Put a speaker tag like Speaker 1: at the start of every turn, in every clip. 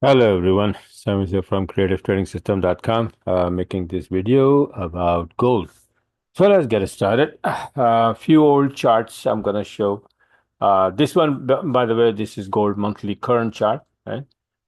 Speaker 1: Hello everyone, Sam is here from creativetrading.com, making this video about gold. So let's get started. A few old charts I'm going to show. This one, by the way, this is gold monthly current chart, right?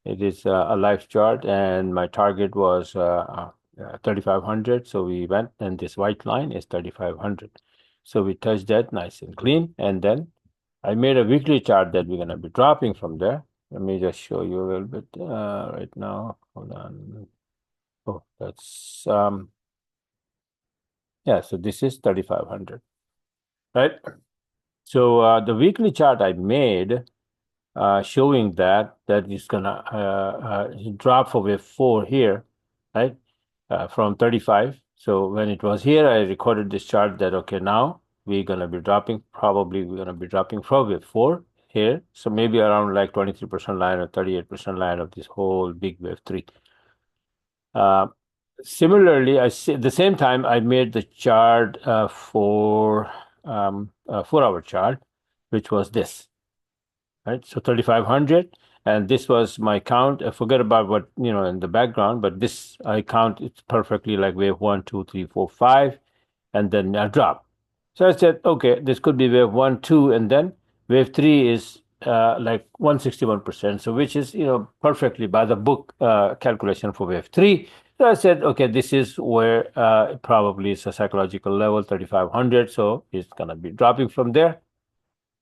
Speaker 1: It is a live chart, and my target was 3,500. So we went, and this white line is 3,500. So we touched that nice and clean, and then I made a weekly chart that we're going to be dropping from there. Let me just show you a little bit right now. Hold on. Oh, that's yeah. So this is 3,500, right? So the weekly chart I made showing that is gonna drop for wave 4 here, right? From 35. So when it was here, I recorded this chart that okay, now we're gonna be dropping. Probably we're gonna be dropping from wave 4 here. So maybe around like 23% line or 38% line of this whole big wave 3. Uh, Similarly, I see at the same time I made the chart for a 4-hour chart, which was this, right? So 3,500, and this was my count. I forget about what in the background, but this I count it's perfectly like wave 1, 2, 3, 4, 5, and then a drop. So I said, okay, this could be wave 1, 2, and then wave 3 is like 161%. So which is perfectly by the book calculation for wave 3. So I said, okay, this is where probably it's a psychological level 3,500. So it's gonna be dropping from there.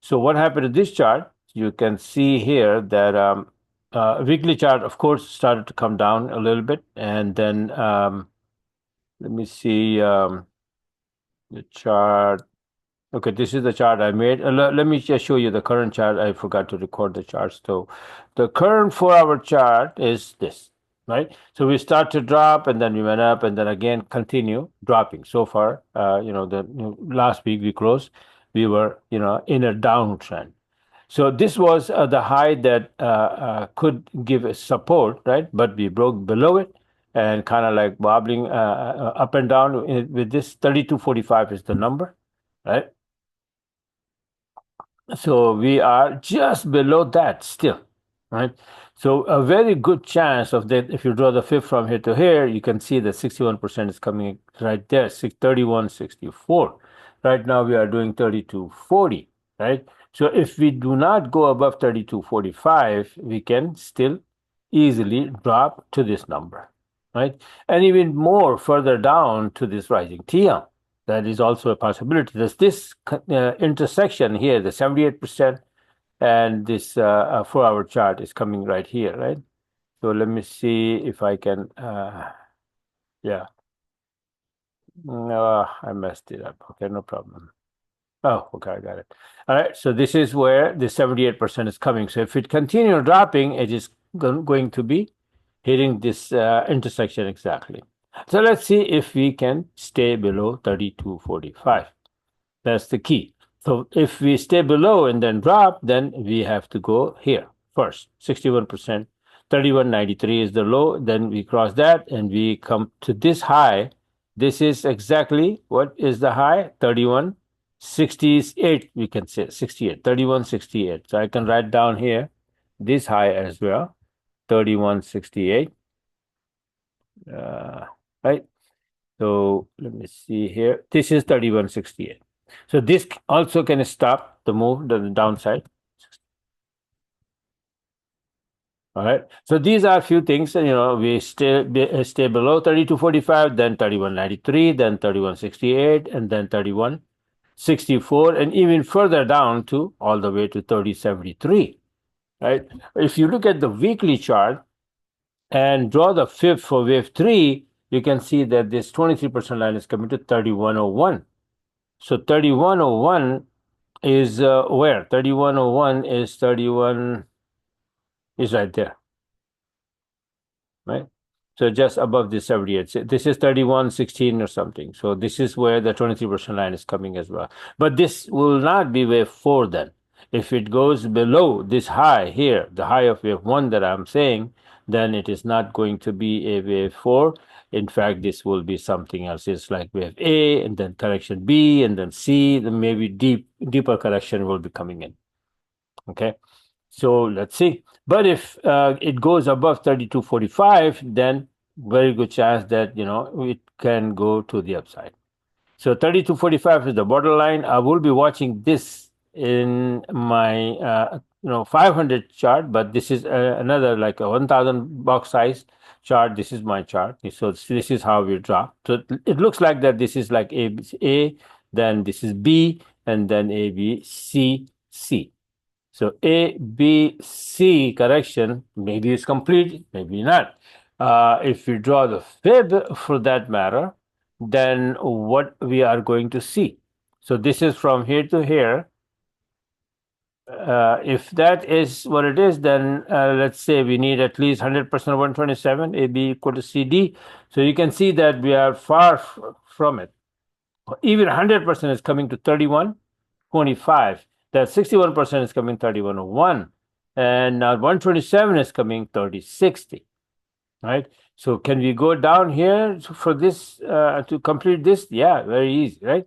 Speaker 1: So what happened to this chart? You can see here that weekly chart, of course, started to come down a little bit, and then let me see the chart. Okay, this is the chart I made. Let me just show you the current chart. I forgot to record the charts. So the current 4-hour chart is this, right? So we start to drop, and then we went up, and then again continue dropping. So far, last week we closed, we were in a downtrend. So this was the high that could give a support, right? But we broke below it and kind of like wobbling up and down with this 32.45 is the number, right? So we are just below that still, right? So a very good chance of that. If you draw the fifth from here to here, you can see that 61% is coming right there, 31.64. Right now we are doing 32.40, right? So if we do not go above 32.45, we can still easily drop to this number, right? And even more further down to this rising TM. That is also a possibility. There's this intersection here, the 78%, and this 4-hour chart is coming right here, right? So let me see if I can, yeah. No, I messed it up. Okay, no problem. Oh, okay, I got it. All right, so this is where the 78% is coming. So if it continues dropping, it is going to be hitting this intersection exactly. So let's see if we can stay below 32.45. That's the key. So if we stay below and then drop, then we have to go here first, 61%. 31.93 is the low. Then we cross that and we come to this high. This is exactly what is the high? 31.68, we can say 68, 31.68. So I can write down here this high as well, 31.68. Right? So let me see here. This is 31.68. So this also can stop the move, the downside. All right. So these are a few things. We stay below 32.45, then 31.93, then 31.68, and then 31.64, and even further down to all the way to 30.73. Right. If you look at the weekly chart and draw the fib for wave 3, you can see that this 23% line is coming to 31.01. So 31.01 is where? 31.01 is 31 is right there, right? So just above the 78. So this is 31.16 or something. So this is where the 23% line is coming as well. But this will not be wave 4 then. If it goes below this high here, the high of wave 1 that I'm saying, then it is not going to be a wave 4. In fact, this will be something else. It's like wave A, and then correction B, and then C, then maybe deeper correction will be coming in. Okay. So let's see. But if it goes above 32.45, then very good chance that it can go to the upside. So 32.45 is the borderline. I will be watching this in my 500 chart, but this is another like a 1,000 box size chart. This is my chart. So this is how we draw. So it looks like that this is like A, then this is B, and then A, B, C, C. So A, B, C correction, maybe it's complete, maybe not. If we draw the fib for that matter, then what we are going to see. So this is from here to here. If that is what it is, then let's say we need at least 100% of 127, AB equal to CD. So you can see that we are far from it. Even 100% is coming to 31.25. That 61% is coming 31.01. And now 127 is coming 30.60. Right? So can we go down here for this to complete this? Yeah, very easy, right?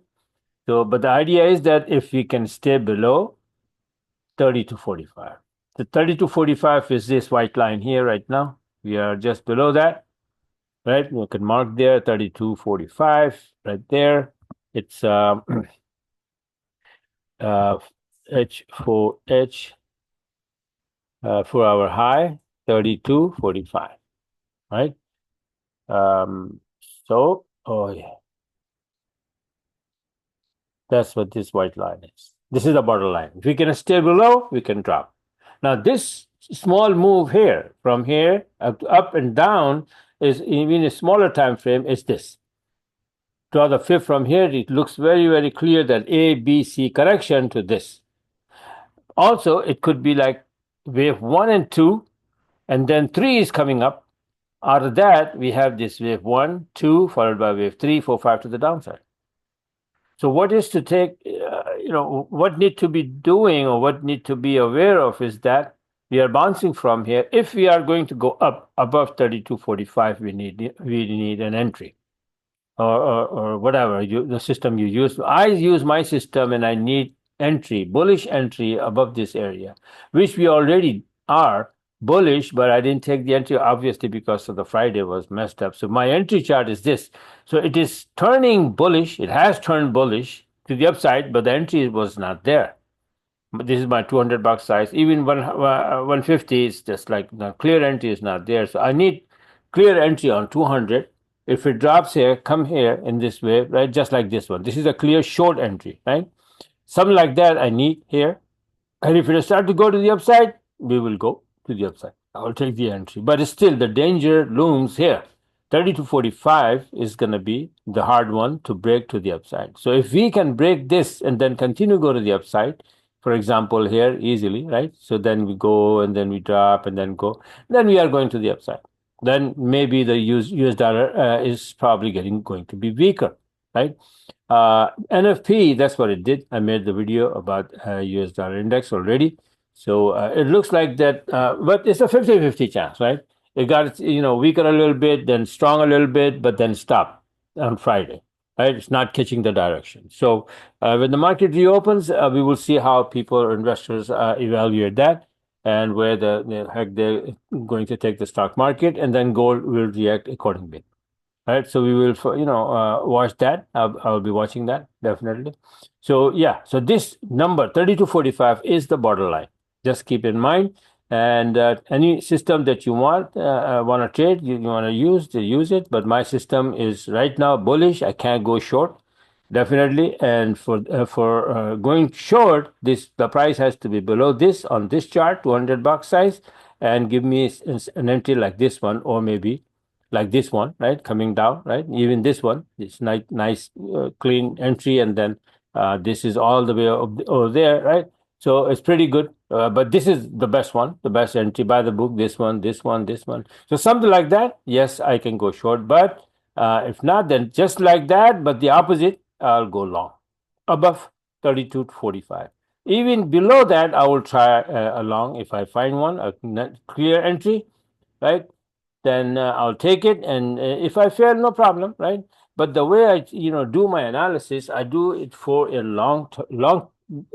Speaker 1: So, but the idea is that if we can stay below 30 to 45. The 30 to 45 is this white line here right now. We are just below that, right? We can mark there 32.45 right there. It's H4H for our high 32.45, right? So, oh yeah, that's what this white line is. This is the borderline. If we can stay below, we can drop. Now, this small move here, from here up and down, is even a smaller time frame. Is this? Draw the fib from here. It looks very, very clear that A, B, C correction to this. Also, it could be like wave 1 and 2, and then 3 is coming up. Out of that, we have this wave 1, 2, followed by wave 3, 4, 5 to the downside. So what is to take, what need to be doing or what need to be aware of is that we are bouncing from here. If we are going to go up above 32.45, we need an entry or whatever the system you use. I use my system and I need entry, bullish entry above this area, which we already are bullish, but I didn't take the entry obviously because of the Friday was messed up. So my entry chart is this. So it is turning bullish. It has turned bullish to the upside, but the entry was not there. This is my 200 box size. Even 150 is just like the clear entry is not there. So I need clear entry on 200. If it drops here, come here in this way, right? Just like this one. This is a clear short entry, right? Something like that I need here. And if it starts to go to the upside, we will go to the upside. I will take the entry. But still, the danger looms here. 30 to 45 is going to be the hard one to break to the upside. So if we can break this and then continue to go to the upside, for example, here easily, right? So then we go and then we drop and then go. Then we are going to the upside. Then maybe the US dollar is probably going to be weaker, right? NFP, that's what it did. I made the video about US dollar index already. So it looks like that, but it's a 50-50 chance, right? It got weaker a little bit, then strong a little bit, but then stop on Friday, right? It's not catching the direction. So when the market reopens, we will see how people or investors evaluate that and where the heck they're going to take the stock market, and then gold will react accordingly. Right, so we will, watch that. I'll be watching that definitely. So yeah, so this number 30 to 45 is the borderline. Just keep in mind, and any system that you want to trade, you want to use it. But my system is right now bullish. I can't go short, definitely. And for going short, the price has to be below this on this chart, 200 box size, and give me an entry like this one, or maybe like this one, right? Coming down, right? Even this one, it's nice, clean entry, and then this is all the way over there, right? So it's pretty good. But this is the best one, the best entry by the book. This one, this one, this one. So something like that, yes, I can go short. But if not, then just like that, but the opposite, I'll go long above 32 to 45. Even below that, I will try a long if I find one, a clear entry, right? Then I'll take it. And if I fail, no problem, right? But the way I, do my analysis, I do it for a long,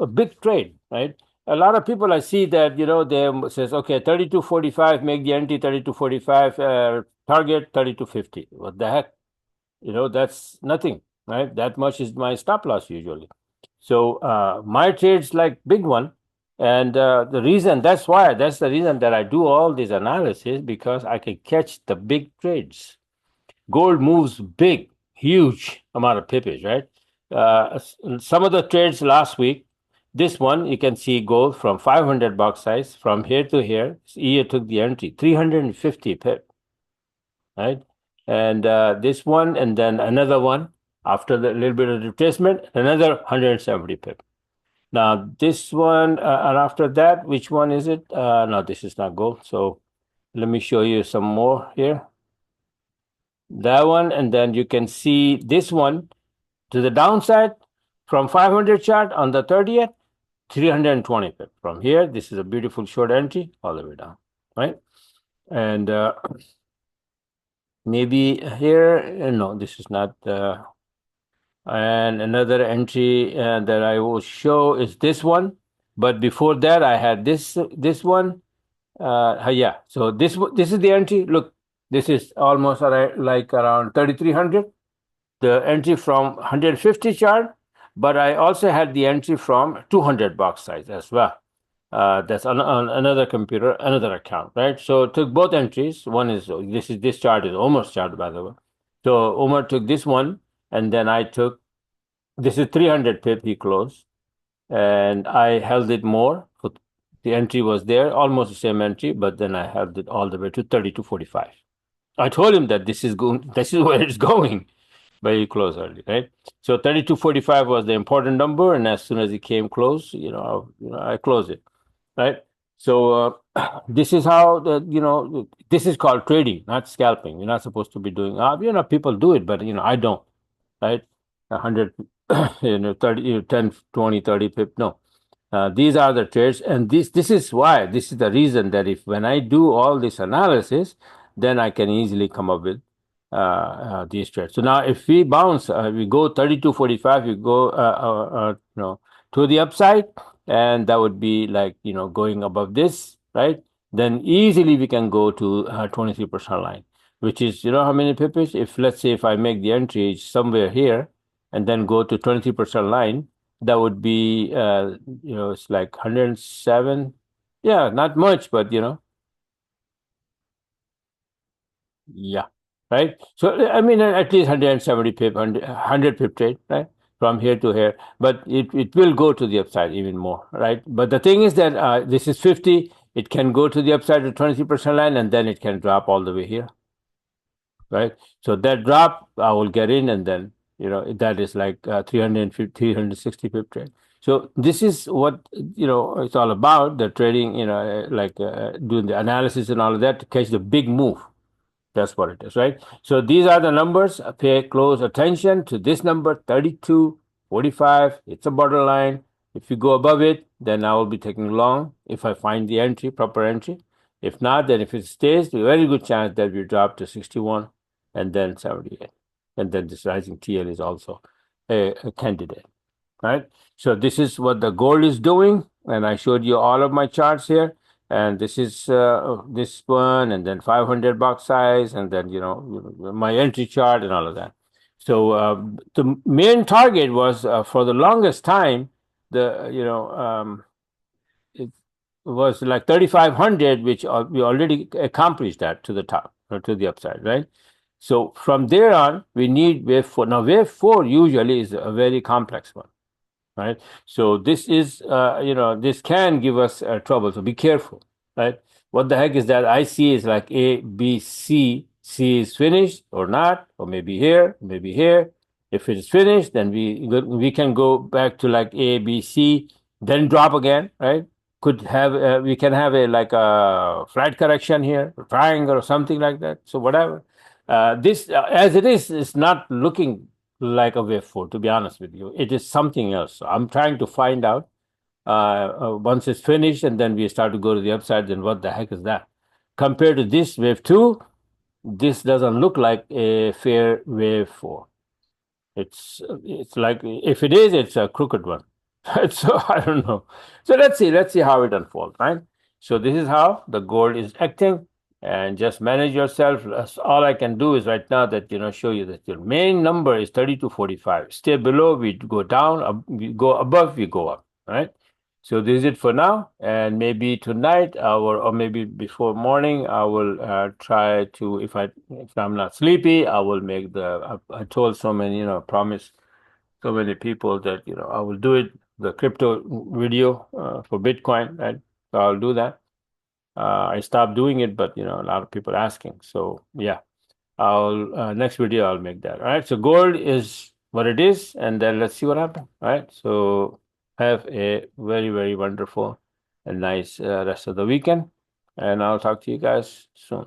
Speaker 1: a big trade, right? a lot of people I see that, they says, okay, 32.45, make the entry 32.45, target 32.50. What the heck? That's nothing, right? That much is my stop loss usually. So my trade's like big one. And that's the reason that I do all this analysis, because I can catch the big trades. Gold moves big, huge amount of pippage, right? Some of the trades last week, this one you can see gold from 500 box size from here to here. Here took the entry 350 pip, right? And this one, and then another one after the little bit of retracement, another 170 pip. Now this one, and after that, which one is it? No, this is not gold. So let me show you some more here. That one, and then you can see this one to the downside from 500 chart on the 30th, 320 pip. From here, this is a beautiful short entry all the way down, right? And maybe here, no, this is not. And another entry that I will show is this one. But before that, I had this one. Yeah. So this is the entry. Look, this is almost like around 3,300. The entry from 150 chart, but I also had the entry from 200 box size as well. That's on another computer, another account, right? So took both entries. One is this chart is Omar's chart, by the way. So Omar took this one, and then I took this is 300 pip he closed, and I held it more. So the entry was there, almost the same entry, but then I held it all the way to 32.45. I told him that this is where it's going. Very close early, right? So 32.45 was the important number, and as soon as it came close, I closed it, right? So this is how this is called trading, not scalping. You're not supposed to be doing. People do it, but I don't, right? 100, 30, 10, 20, 30 pip. No, these are the trades, and this is why. This is the reason that if when I do all this analysis, then I can easily come up with these trades. So now, if we bounce, we go 32.45, we go to the upside, and that would be like going above this, right? Then easily we can go to 23% line, which is how many pips? If let's say if I make the entry somewhere here, and then go to 23% line, that would be it's like 107. Yeah, not much, but yeah, right. So I mean, at least 170 pip, 100 pip trade, right, from here to here. But it will go to the upside even more, right? But the thing is that this is 50. It can go to the upside to 23% line, and then it can drop all the way here, right? So that drop, I will get in, and then that is like 350, 360 pip trade. So this is what it's all about. The trading, like doing the analysis and all of that to catch the big move. That's what it is, right? So these are the numbers. Pay close attention to this number, 32.45. It's a borderline. If you go above it, then I will be taking long if I find the entry, proper entry. If not, then if it stays, there's a very good chance that we drop to 61 and then 78. And then this rising TL is also a candidate, right? So this is what the gold is doing. And I showed you all of my charts here. And this is this one, and then 500 box size, and then my entry chart and all of that. So the main target was for the longest time the it was like 3,500, which we already accomplished that to the top or to the upside, right? So from there on, we need wave 4. Now wave 4 usually is a very complex one, right? So this is, this can give us trouble. So be careful, right? What the heck is that? I see is like A, B, C. C is finished or not, or maybe here, maybe here. If it is finished, then we can go back to like A, B, C, then drop again, right? Could have we can have a like a flat correction here, a triangle or something like that. So whatever. This as it is not looking like a wave 4, to be honest with you. It is something else. So I'm trying to find out once it's finished, and then we start to go to the upside, then what the heck is that? Compared to this wave 2, this doesn't look like a fair wave 4. It's like, if it is, it's a crooked one. So I don't know. So let's see how it unfolds, right? So this is how the gold is acting, and just manage yourself. That's all I can do is right now that show you that your main number is 32.45. Stay below, we go down. We go above, we go up, right? So this is it for now, and maybe tonight or maybe before morning I will try to, if I'm not sleepy, I will make I told so many, promise so many people that I will do it, the crypto video for Bitcoin, right? So I'll do that. I stopped doing it, but a lot of people asking. So yeah, I'll next video I'll make that. All right. So gold is what it is, and then let's see what happens. All right. So have a very, very wonderful and nice rest of the weekend, and I'll talk to you guys soon.